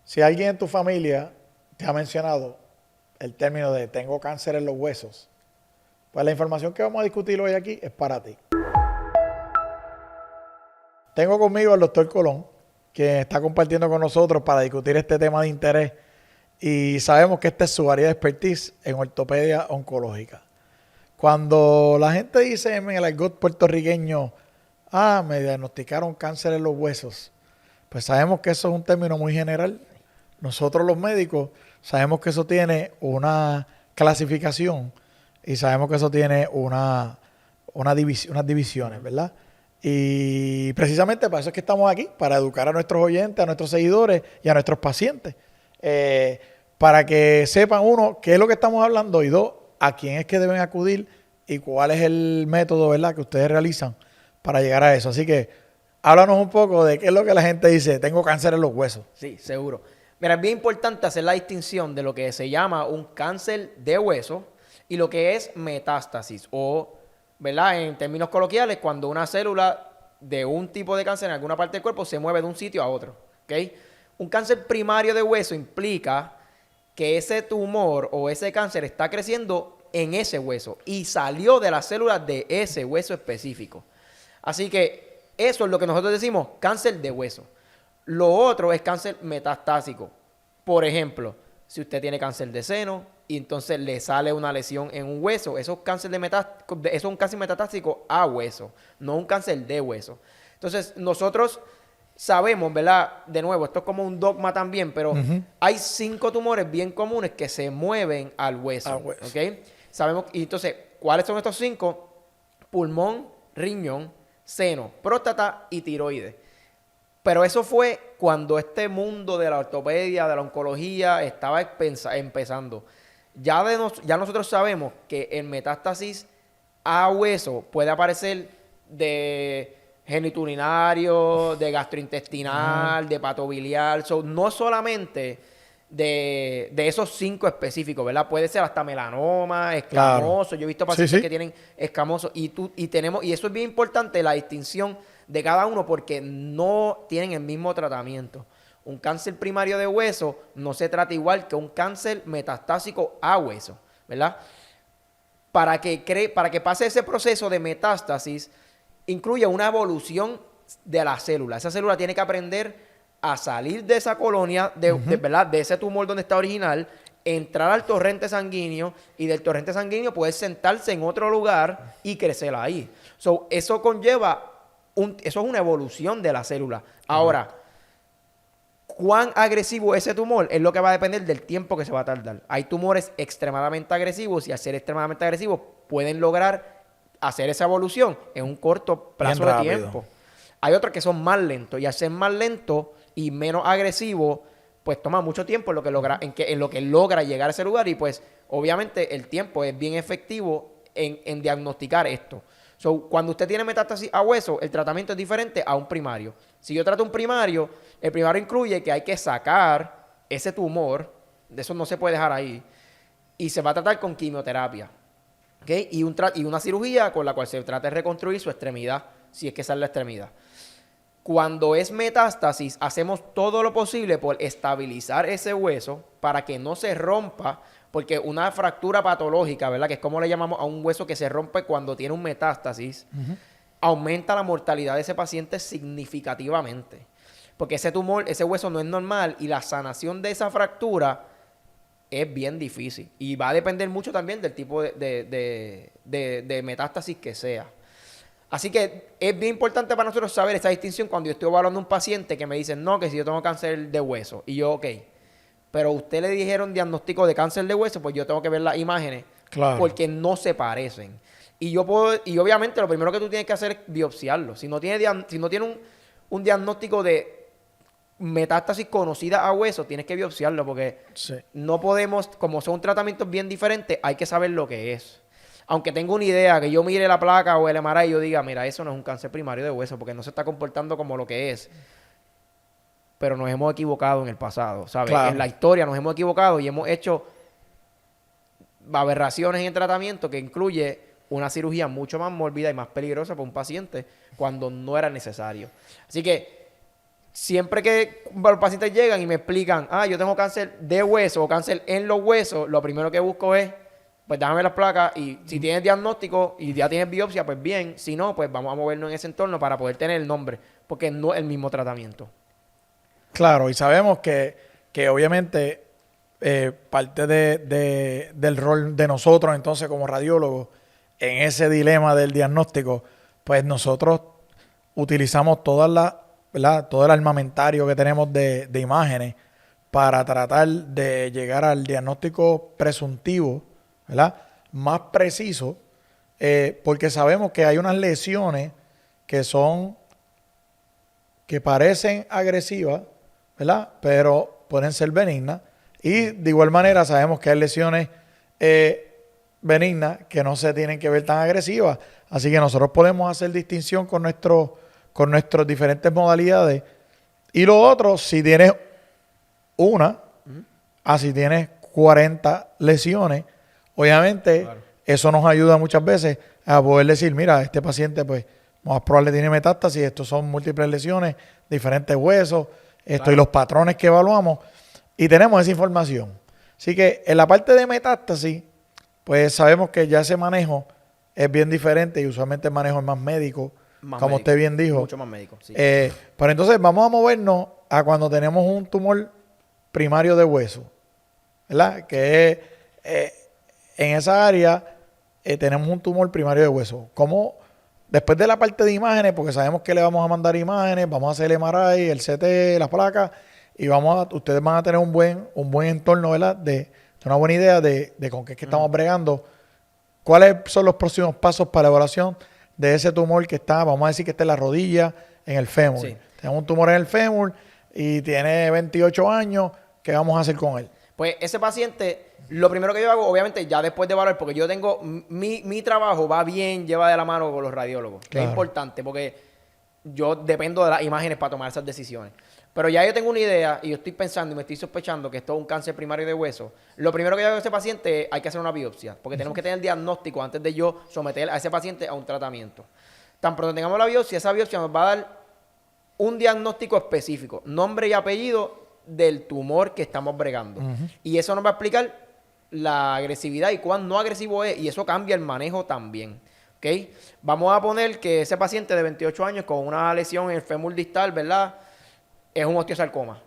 Si alguien en tu familia te ha mencionado el término de tengo cáncer en los huesos, pues la información que vamos a discutir hoy aquí es para ti. Tengo conmigo al doctor Colón, que está compartiendo con nosotros para discutir este tema de interés y sabemos que esta es su área de expertise en ortopedia oncológica. Cuando la gente dice en el argot puertorriqueño, me diagnosticaron cáncer en los huesos, pues sabemos que eso es un término muy general. Nosotros los médicos sabemos que eso tiene una clasificación y sabemos que eso tiene unas divisiones, ¿verdad? Y precisamente para eso es que estamos aquí, para educar a nuestros oyentes, a nuestros seguidores y a nuestros pacientes. Para que sepan, uno, qué es lo que estamos hablando y dos, a quién es que deben acudir y cuál es el método, ¿verdad?, que ustedes realizan para llegar a eso. Así que háblanos un poco de qué es lo que la gente dice, tengo cáncer en los huesos. Sí, seguro. Mira, es bien importante hacer la distinción de lo que se llama un cáncer de hueso y lo que es metástasis o, ¿verdad?, en términos coloquiales, cuando una célula de un tipo de cáncer en alguna parte del cuerpo se mueve de un sitio a otro, ¿ok? Un cáncer primario de hueso implica que ese tumor o ese cáncer está creciendo en ese hueso y salió de las células de ese hueso específico. Así que eso es lo que nosotros decimos cáncer de hueso. Lo otro es cáncer metastásico. Por ejemplo, si usted tiene cáncer de seno y entonces le sale una lesión en un hueso, eso es un cáncer metastásico a hueso, no un cáncer de hueso. Entonces, nosotros sabemos, ¿verdad? De nuevo, esto es como un dogma también, pero hay 5 tumores bien comunes que se mueven al hueso. ¿Ok? Sabemos, y entonces, ¿cuáles son estos 5? Pulmón, riñón, seno, próstata y tiroides. Pero eso fue cuando este mundo de la ortopedia, de la oncología, estaba empezando. Ya nosotros sabemos que el metástasis a hueso puede aparecer de genitourinario, de gastrointestinal, de patobiliar. No solamente de esos 5 específicos, ¿verdad? Puede ser hasta melanoma, escamoso. Claro. Yo he visto pacientes que tienen escamoso y eso es bien importante, la distinción de cada uno, porque no tienen el mismo tratamiento. Un cáncer primario de hueso no se trata igual que un cáncer metastásico a hueso, ¿verdad? Para que pase ese proceso de metástasis, incluye una evolución de la célula. Esa célula tiene que aprender a salir de esa colonia, ¿verdad?, de ese tumor donde está original, entrar al torrente sanguíneo y del torrente sanguíneo poder sentarse en otro lugar y crecer ahí. Eso conlleva eso es una evolución de la célula. Ahora, cuán agresivo es ese tumor es lo que va a depender del tiempo que se va a tardar. Hay tumores extremadamente agresivos y al ser extremadamente agresivos pueden lograr hacer esa evolución en un corto plazo de tiempo. Hay otros que son más lentos y al ser más lento y menos agresivo, pues toma mucho tiempo en lo que logra llegar a ese lugar y pues obviamente el tiempo es bien efectivo en diagnosticar esto. Cuando usted tiene metástasis a hueso, el tratamiento es diferente a un primario. Si yo trato un primario, el primario incluye que hay que sacar ese tumor, de eso no se puede dejar ahí, y se va a tratar con quimioterapia. ¿Okay? Y una cirugía con la cual se trata de reconstruir su extremidad, si es que esa es la extremidad. Cuando es metástasis, hacemos todo lo posible por estabilizar ese hueso para que no se rompa, porque una fractura patológica, ¿verdad?, que es como le llamamos a un hueso que se rompe cuando tiene un metástasis, aumenta la mortalidad de ese paciente significativamente. Porque ese tumor, ese hueso no es normal y la sanación de esa fractura es bien difícil. Y va a depender mucho también del tipo de metástasis que sea. Así que es bien importante para nosotros saber esa distinción cuando yo estoy hablando de un paciente que me dice, no, que si yo tengo cáncer de hueso. Y yo, ok, pero usted le dijeron diagnóstico de cáncer de hueso, pues yo tengo que ver las imágenes. Claro. Porque no se parecen. Y obviamente lo primero que tú tienes que hacer es biopsiarlo. Si no tiene un diagnóstico de metástasis conocida a hueso, tienes que biopsiarlo porque no podemos, como son tratamientos bien diferentes, hay que saber lo que es. Aunque tenga una idea, que yo mire la placa o el MRI y yo diga, mira, eso no es un cáncer primario de hueso porque no se está comportando como lo que es. Pero nos hemos equivocado en el pasado, ¿sabes? Claro. En la historia nos hemos equivocado y hemos hecho aberraciones en el tratamiento que incluye una cirugía mucho más mórbida y más peligrosa para un paciente cuando no era necesario. Así que siempre que los pacientes llegan y me explican, yo tengo cáncer de hueso o cáncer en los huesos, lo primero que busco es, pues déjame las placas y si tienes diagnóstico y ya tienes biopsia, pues bien. Si no, pues vamos a movernos en ese entorno para poder tener el nombre, porque no es el mismo tratamiento. Claro, y sabemos que obviamente parte del rol de nosotros entonces como radiólogos en ese dilema del diagnóstico, pues nosotros utilizamos ¿verdad? Todo el armamentario que tenemos de imágenes para tratar de llegar al diagnóstico presuntivo, ¿verdad? Más preciso, porque sabemos que hay unas lesiones que parecen agresivas, ¿verdad? Pero pueden ser benignas. Y de igual manera sabemos que hay lesiones benignas que no se tienen que ver tan agresivas. Así que nosotros podemos hacer distinción con nuestras diferentes modalidades. Y lo otro, si tienes una, si tienes 40 lesiones, obviamente claro, eso nos ayuda muchas veces a poder decir, mira, este paciente pues más probable tiene metástasis, estos son múltiples lesiones, diferentes huesos, claro, y los patrones que evaluamos, y tenemos esa información. Así que en la parte de metástasis, pues sabemos que ya ese manejo es bien diferente y usualmente el manejo es más médico, como médico, usted bien dijo. Mucho más médico, sí. Pero entonces vamos a movernos a cuando tenemos un tumor primario de hueso, ¿verdad? Que en esa área tenemos un tumor primario de hueso. ¿Cómo? Después de la parte de imágenes, porque sabemos que le vamos a mandar imágenes, vamos a hacer el MRI, el CT, las placas, y ustedes van a tener un buen entorno, ¿verdad? De una buena idea de con qué es que estamos bregando. ¿Cuáles son los próximos pasos para la evaluación de ese tumor que está, vamos a decir que está en la rodilla, en el fémur? Sí. Tenemos un tumor en el fémur y tiene 28 años, ¿qué vamos a hacer con él? Pues ese paciente, lo primero que yo hago, obviamente, ya después de evaluar, porque yo tengo, mi trabajo va bien, lleva de la mano con los radiólogos, que es importante, porque yo dependo de las imágenes para tomar esas decisiones. Pero ya yo tengo una idea y yo estoy pensando y me estoy sospechando que esto es un cáncer primario de hueso. Lo primero que yo hago a ese paciente hay que hacer una biopsia, porque tenemos que tener el diagnóstico antes de yo someter a ese paciente a un tratamiento. Tan pronto tengamos la biopsia, esa biopsia nos va a dar un diagnóstico específico, nombre y apellido del tumor que estamos bregando. Y eso nos va a explicar la agresividad y cuán no agresivo es, y eso cambia el manejo también. ¿Okay? Vamos a poner que ese paciente de 28 años con una lesión en el fémur distal, ¿verdad?, es un osteosarcoma.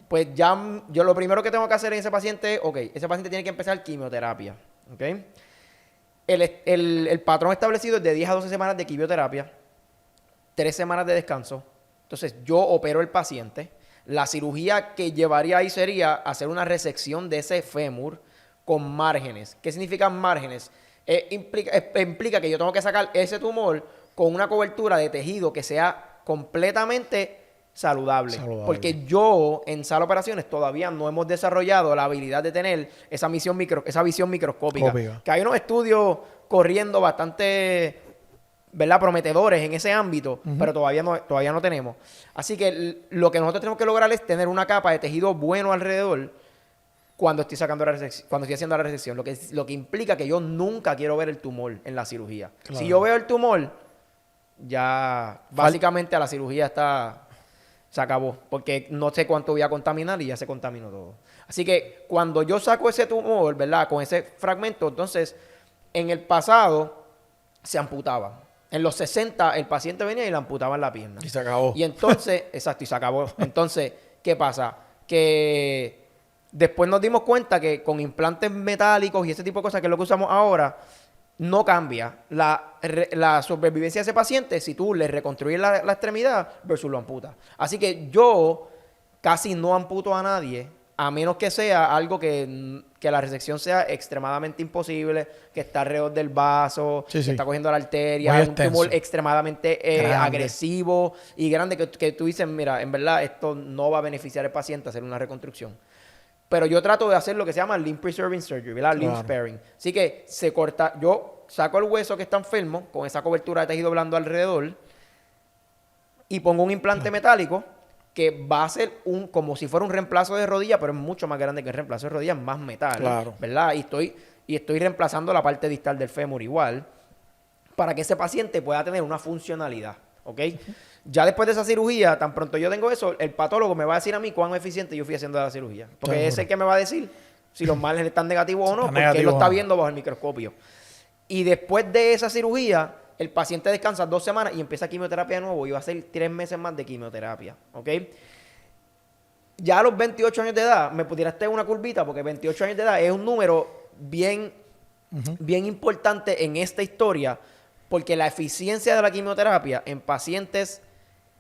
Pues ya yo lo primero que tengo que hacer en ese paciente es, ese paciente tiene que empezar quimioterapia. ¿Okay? El patrón establecido es de 10 a 12 semanas de quimioterapia, 3 semanas de descanso. Entonces yo opero el paciente. La cirugía que llevaría ahí sería hacer una resección de ese fémur con márgenes. ¿Qué significan márgenes? Implica que yo tengo que sacar ese tumor con una cobertura de tejido que sea completamente saludable. Porque yo en sala de operaciones todavía no hemos desarrollado la habilidad de tener esa visión microscópica. Que hay unos estudios corriendo bastante, ¿verdad?, prometedores en ese ámbito, pero todavía no tenemos. Así que lo que nosotros tenemos que lograr es tener una capa de tejido bueno alrededor cuando estoy haciendo la resección, lo que implica que yo nunca quiero ver el tumor en la cirugía. Claro. Si yo veo el tumor, ya básicamente a la cirugía se acabó, porque no sé cuánto voy a contaminar y ya se contaminó todo. Así que cuando yo saco ese tumor, ¿verdad?, con ese fragmento, entonces en el pasado se amputaba. En los 60 el paciente venía y le amputaban la pierna. Y se acabó. Y entonces, exacto, y se acabó. Entonces, ¿qué pasa? Que después nos dimos cuenta que con implantes metálicos y ese tipo de cosas, que es lo que usamos ahora, no cambia la supervivencia de ese paciente si tú le reconstruyes la extremidad versus lo amputas. Así que yo casi no amputo a nadie, a menos que sea algo que la resección sea extremadamente imposible, que está alrededor del vaso, que está cogiendo la arteria, un tumor extremadamente agresivo y grande, que tú dices, mira, en verdad esto no va a beneficiar al paciente hacer una reconstrucción. Pero yo trato de hacer lo que se llama limb preserving surgery, ¿verdad? Limb sparing. Así que yo saco el hueso que está enfermo con esa cobertura de tejido blando alrededor y pongo un implante metálico que va a ser como si fuera un reemplazo de rodilla, pero es mucho más grande que el reemplazo de rodilla, más metal, ¿verdad? Y estoy reemplazando la parte distal del fémur igual para que ese paciente pueda tener una funcionalidad, ¿ok? Ya después de esa cirugía, tan pronto yo tengo eso, el patólogo me va a decir a mí cuán eficiente yo fui haciendo la cirugía. Porque Seguro. es el que me va a decir si los márgenes están negativos o no, Están porque él negativos lo está o no. viendo bajo el microscopio. Y después de esa cirugía, el paciente descansa 2 semanas y empieza quimioterapia de nuevo y va a ser 3 meses más de quimioterapia. ¿Ok? Ya a los 28 años de edad, me pudieras tener una curvita, porque 28 años de edad es un número bien importante en esta historia, porque la eficiencia de la quimioterapia en pacientes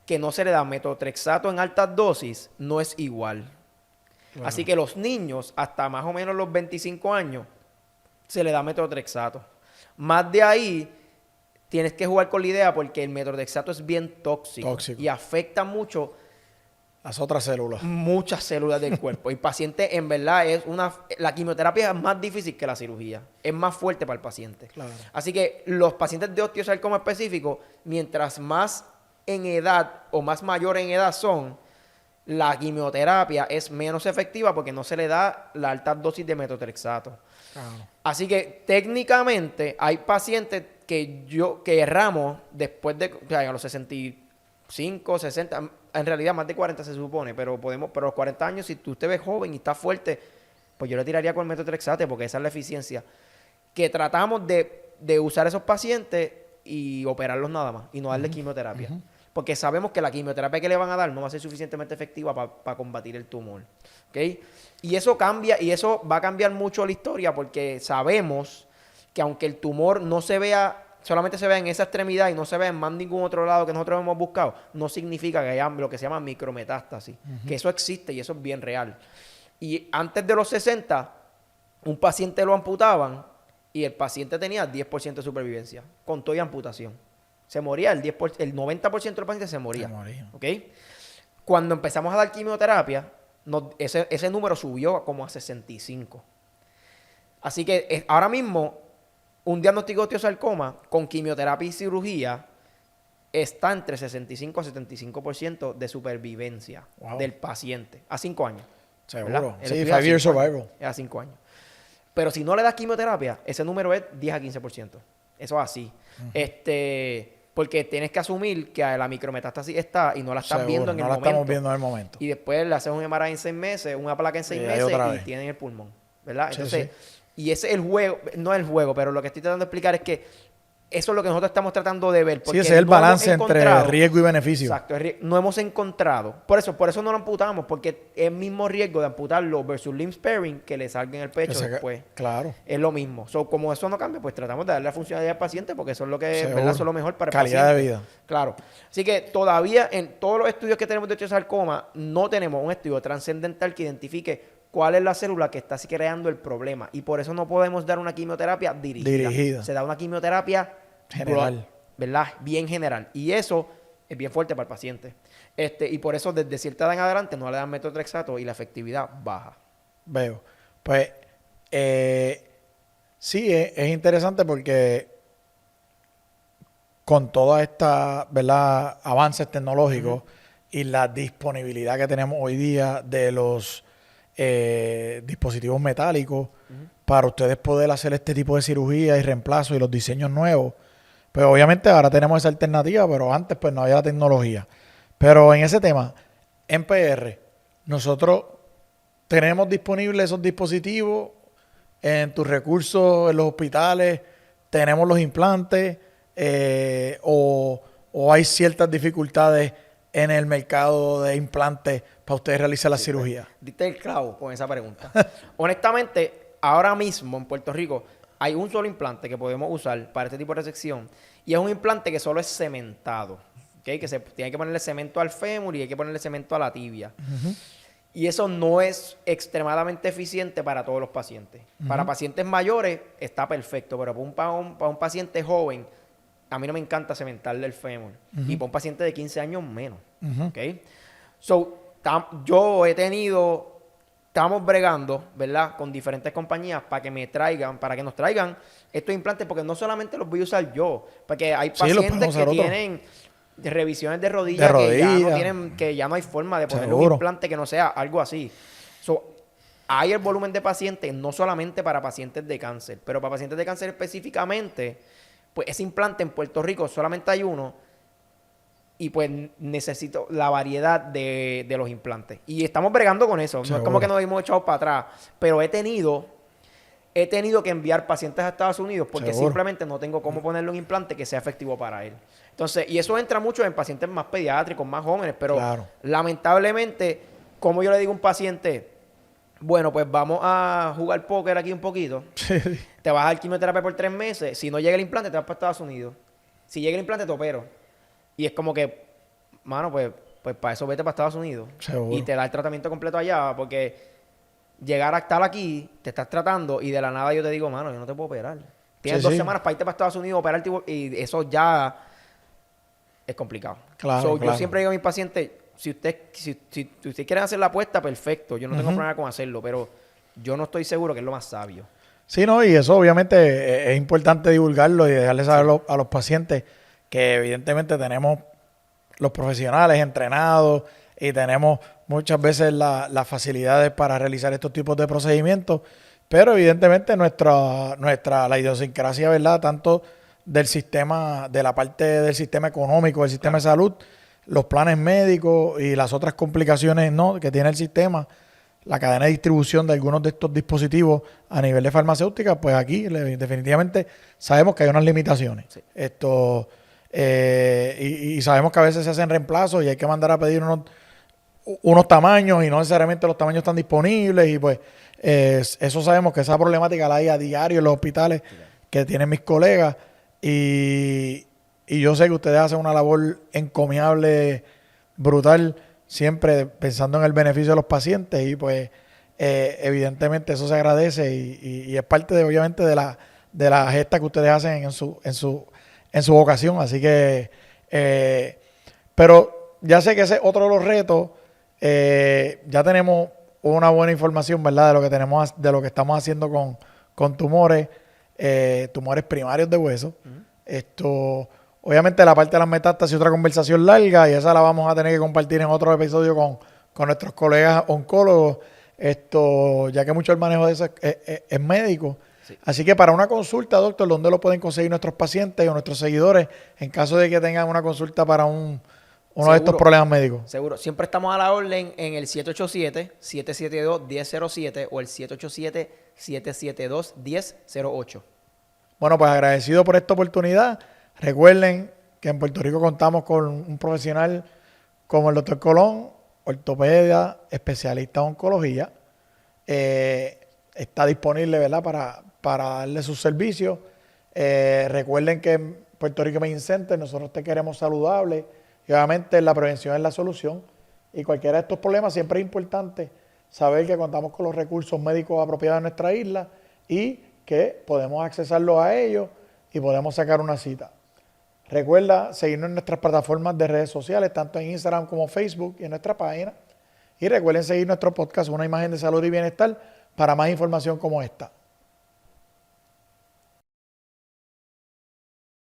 que no se le da metotrexato en altas dosis no es igual. Claro. Así que los niños, hasta más o menos los 25 años, se le da metotrexato. Más de ahí, tienes que jugar con la idea porque el metotrexato es bien tóxico. Y afecta mucho las otras células. Muchas células del cuerpo. El paciente, en verdad, la quimioterapia es más difícil que la cirugía. Es más fuerte para el paciente. Claro. Así que los pacientes de osteosarcoma específico, mientras más en edad o más mayor en edad son, la quimioterapia es menos efectiva porque no se le da la alta dosis de metotrexato. Claro. Así que técnicamente hay pacientes que erramos después de, o sea, a los 65, 60, en realidad más de 40 se supone, pero a los 40 años, si usted ve joven y está fuerte, pues yo le tiraría con el metotrexate porque esa es la eficiencia. Que tratamos de usar esos pacientes y operarlos nada más y no darle quimioterapia. Porque sabemos que la quimioterapia que le van a dar no va a ser suficientemente efectiva para combatir el tumor. ¿Okay? Y eso cambia, y eso va a cambiar mucho la historia porque sabemos que aunque el tumor no se vea, solamente se vea en esa extremidad y no se vea en más ningún otro lado que nosotros hemos buscado, no significa que haya lo que se llama micrometástasis. Que eso existe y eso es bien real. Y antes de los 60, un paciente lo amputaban y el paciente tenía 10% de supervivencia, con toda amputación. Se moría, el 90% de los pacientes se moría. ¿Okay? Cuando empezamos a dar quimioterapia, ese número subió como a 65. Así que ahora mismo, un diagnóstico de osteosarcoma con quimioterapia y cirugía está entre 65 a 75% de supervivencia del paciente a 5 años. Seguro. Sí, 5-year survival. Es a 5 años. Pero si no le das quimioterapia, ese número es 10 a 15%. Eso es así. Porque tienes que asumir que la micrometástasis está y no la estás viendo en el momento. No la estamos viendo en el momento. Y después le haces un MRI en 6 meses, una placa en 6 meses y tienen el pulmón. ¿Verdad? Entonces, y ese es el juego, no es el juego, pero lo que estoy tratando de explicar es que eso es lo que nosotros estamos tratando de ver. Porque ese es el balance entre riesgo y beneficio. Exacto. No hemos encontrado. Por eso no lo amputamos, porque es el mismo riesgo de amputarlo versus limb sparing que le salga en el pecho después. Claro. Es lo mismo. Como eso no cambia, pues tratamos de darle la funcionalidad al paciente porque eso es lo que, ¿verdad? Eso es lo mejor para el paciente. Calidad de vida. Claro. Así que todavía en todos los estudios que tenemos de osteosarcoma no tenemos un estudio trascendental que identifique cuál es la célula que está creando el problema. Y por eso no podemos dar una quimioterapia dirigida. Se da una quimioterapia general, ¿verdad? Bien general. Y eso es bien fuerte para el paciente. Y por eso desde cierta edad en adelante no le dan metotrexato y la efectividad baja. Veo. Pues sí, es interesante porque con toda esta, ¿verdad?, avances tecnológicos y la disponibilidad que tenemos hoy día de los dispositivos metálicos para ustedes poder hacer este tipo de cirugía y reemplazo y los diseños nuevos, pues obviamente ahora tenemos esa alternativa, pero antes pues no había la tecnología. Pero en ese tema, en PR, nosotros tenemos disponibles esos dispositivos en tus recursos en los hospitales, tenemos los implantes, o hay ciertas dificultades en el mercado de implantes para ustedes realizar la cirugía. Diste el clavo con esa pregunta. Honestamente, ahora mismo en Puerto Rico hay un solo implante que podemos usar para este tipo de resección y es un implante que solo es cementado, ¿okay? Que se tiene que ponerle cemento al fémur y hay que ponerle cemento a la tibia. Y eso no es extremadamente eficiente para todos los pacientes. Para pacientes mayores está perfecto, pero para un paciente joven, a mí no me encanta cementarle el fémur. Y para un paciente de 15 años menos. ¿Okay? Estamos bregando, ¿verdad?, con diferentes compañías para que nos traigan estos implantes, porque no solamente los voy a usar yo, porque hay pacientes que tienen revisiones de rodillas que ya no hay forma de poner un implante que no sea algo así. Hay el volumen de pacientes, no solamente para pacientes de cáncer, pero para pacientes de cáncer específicamente, pues ese implante en Puerto Rico solamente hay uno y pues necesito la variedad de los implantes. Y estamos bregando con eso. No es como que nos hemos echado para atrás, pero he tenido que enviar pacientes a Estados Unidos porque simplemente no tengo cómo ponerle un implante que sea efectivo para él. Entonces, y eso entra mucho en pacientes más pediátricos, más jóvenes, pero lamentablemente, como yo le digo a un paciente, bueno, pues vamos a jugar póker aquí un poquito, te vas a dar quimioterapia por 3 meses, si no llega el implante te vas para Estados Unidos, si llega el implante te opero. Y es como que, mano, pues para eso vete para Estados Unidos. Seguro. Y te da el tratamiento completo allá, porque llegar a estar aquí, te estás tratando y de la nada yo te digo, mano, yo no te puedo operar. Tienes 2 semanas para irte para Estados Unidos, operarte y eso ya es complicado. Claro. Yo siempre digo a mis pacientes, si ustedes quieren hacer la apuesta, perfecto. Yo no tengo problema con hacerlo, pero yo no estoy seguro que es lo más sabio. Sí, no, y eso obviamente es importante divulgarlo y dejarle saber a los pacientes que evidentemente tenemos los profesionales entrenados y tenemos muchas veces las facilidades para realizar estos tipos de procedimientos, pero evidentemente la idiosincrasia, ¿verdad? Tanto del sistema, de la parte del sistema económico, del sistema de salud, los planes médicos y las otras complicaciones, ¿no?, que tiene el sistema, la cadena de distribución de algunos de estos dispositivos a nivel de farmacéutica, pues aquí definitivamente sabemos que hay unas limitaciones. Sí. Y sabemos que a veces se hacen reemplazos y hay que mandar a pedir unos tamaños y no necesariamente los tamaños están disponibles y pues eso sabemos que esa problemática la hay a diario en los hospitales que tienen mis colegas y yo sé que ustedes hacen una labor encomiable, brutal, siempre pensando en el beneficio de los pacientes y pues evidentemente eso se agradece y es parte de, obviamente de la gesta que ustedes hacen en su vocación, así que pero ya sé que ese es otro de los retos. Ya tenemos una buena información, ¿verdad?, de lo que estamos haciendo con tumores primarios de hueso. Obviamente la parte de las metástasis es otra conversación larga y esa la vamos a tener que compartir en otro episodio con nuestros colegas oncólogos, ya que mucho el manejo de eso es médico. Sí. Así que para una consulta, doctor, ¿dónde lo pueden conseguir nuestros pacientes o nuestros seguidores en caso de que tengan una consulta para uno de estos problemas médicos? Seguro. Siempre estamos a la orden en el 787-772-1007 o el 787-772-1008. Bueno, pues agradecido por esta oportunidad. Recuerden que en Puerto Rico contamos con un profesional como el doctor Colón, ortopedia, especialista en oncología. Está disponible, ¿verdad?, para darle sus servicios. Recuerden que en Puerto Rico Medicine Center nosotros te queremos saludable y obviamente la prevención es la solución. Y cualquiera de estos problemas siempre es importante saber que contamos con los recursos médicos apropiados en nuestra isla y que podemos accesarlos a ellos y podemos sacar una cita. Recuerda seguirnos en nuestras plataformas de redes sociales, tanto en Instagram como Facebook y en nuestra página. Y recuerden seguir nuestro podcast, Una Imagen de Salud y Bienestar, para más información como esta.